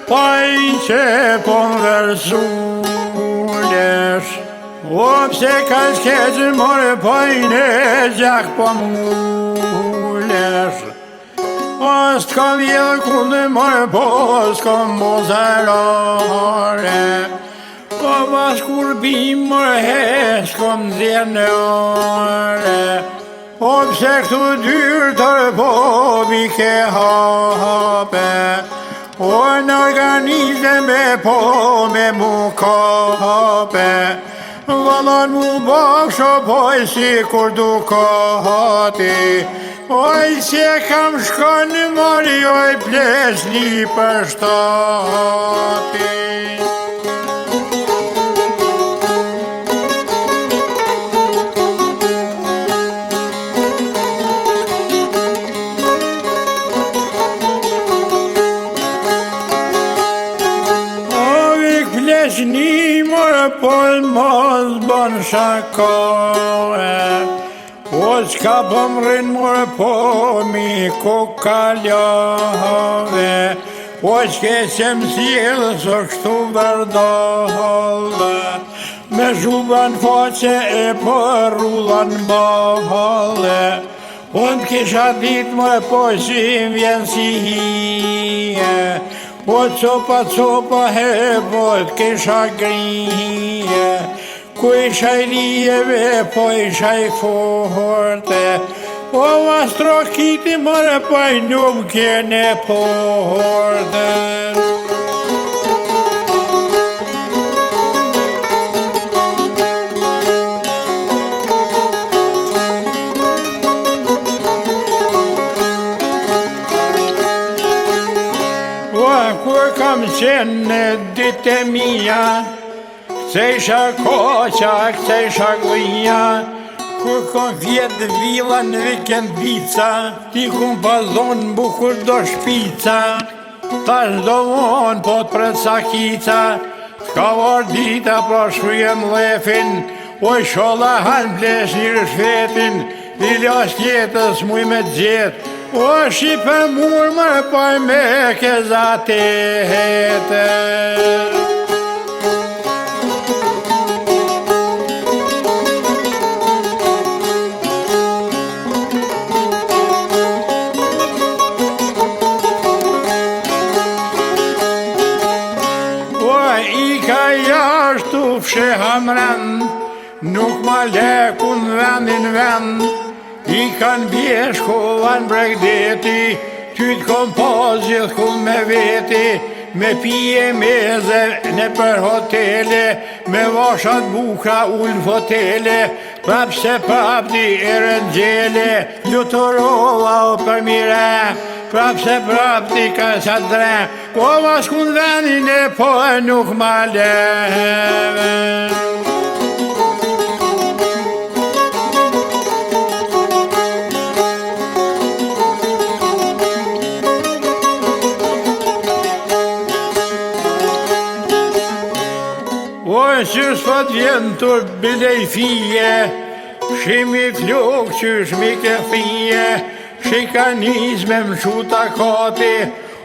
Paj që po më vërsulesh, o pse ka s'keqë more pajnë e gjak po m'ullesh. O s'kom vjedhë kunde more po s'kom bozarare, o mas kur bim more he s'kom zjerë në ore. O pse këtu dyrë tërë po mi ke hape, o në organizme me po me mu kape. Valon mu baksho poj si kur du kohati, oj si kam shkon në mori oj plesni për shtati. Plesni more pol mos bon shakore, o s'ka po m'rin more po mi kokaljave, o s'ke që m'sjellë së kështu vërdolle, me zhuban faqe e për rullan balle, o n'kisha dit more po si m'vjen si hije, po copa he po t'kisha grije, ku isha i lijeve po isha i forte, po mastrokiti more po i nuk kene porte. Kur kam qenë në ditë e mija, këse isha koqa, këse isha gëja, kur kom vjetë vila në vikendica, ti kum pazon bukur do shpica, tash do vonë po t'pret sakica, t'ka var dita pra shrujem lefin, oj shola han blesh një rëshvetin, i las tjetës muj me gjetë, o shqipe mur më paj me kezate hete. O i ka jashtu fshe hamran, nuk ma lekun vendin vend, i kan bjesh kovan bregdeti, ty t'kom pas gjithë kun me veti, me pije meze në për hotele, me vashat bukra ullë fotele, prap se prap di e rëngjele, lutorova o për mire, prap se prap di ka sa dre, po mas kun venin e po e nuk ma leve. O që s'fat vjen të bilej fije, shimi flok qysh mi ke fije, shikanizme m'shuta kati,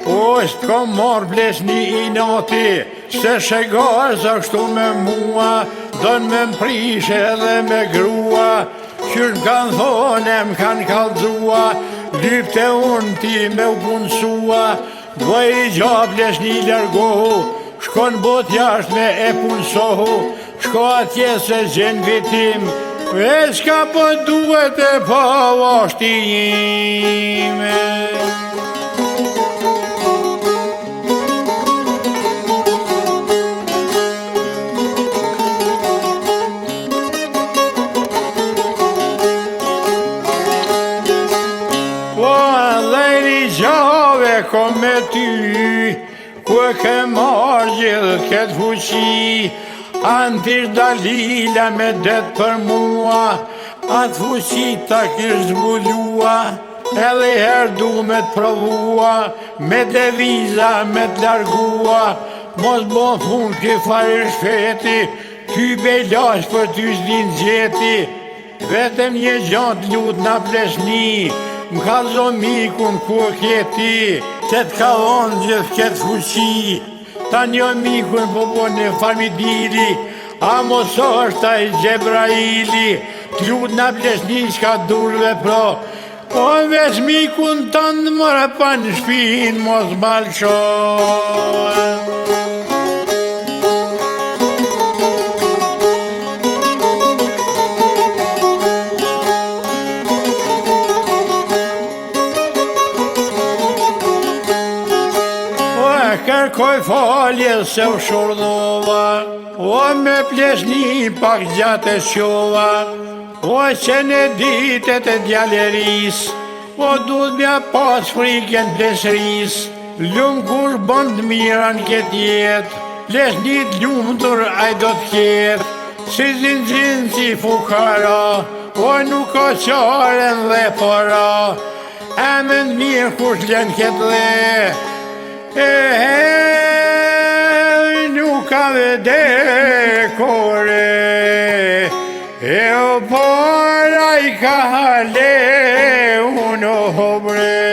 o s't'kom marrë blesni i nati, se shegar sa kështu me mua, don me m'prishe edhe me grua, qysh m'kan thone m'kan kalzua, lypte unë ti me u punsua, dvaj i gjab blesni lërgohu, shkon bot jasht me e punsohu, shko atje se gjen vitim, veç ka po duhet e pa vashtime. Po dhe një gjave kom me ty, ku e ke marrë gjithë këtë fuqi, antir dalila me det për mua, atë fuqi ta kish zbulua, edhe her du me t'provua, me deviza me t'largua, mos bon fun ki fare shpeti, ty belash për ty s'din gjeti, vetëm një gjatë lut na plesni, m'ka zomikun ku kjeti, që t'ka vonë gjithë këtë fuqi, Ta një mikun po në famidili, a mos është ai Gjebraili, t'lut na plesni qka durve pro, o veç mikun tënd mëra pa në shpin mos balqoj. Kërkoj falje se u shurdova, o me plesni pak gjatë e qova, o që në ditet e djaleris, o duhet mja pas friken plesris, lumë kur bënd miran këtë jet, plesni t'lumëtur aj do t'ket, si zinxin si fukara, o nuk ka qaren dhe para, emën mirë kur t'len këtë dhe, nuk ka vdekore, o para I ka hale unë obre.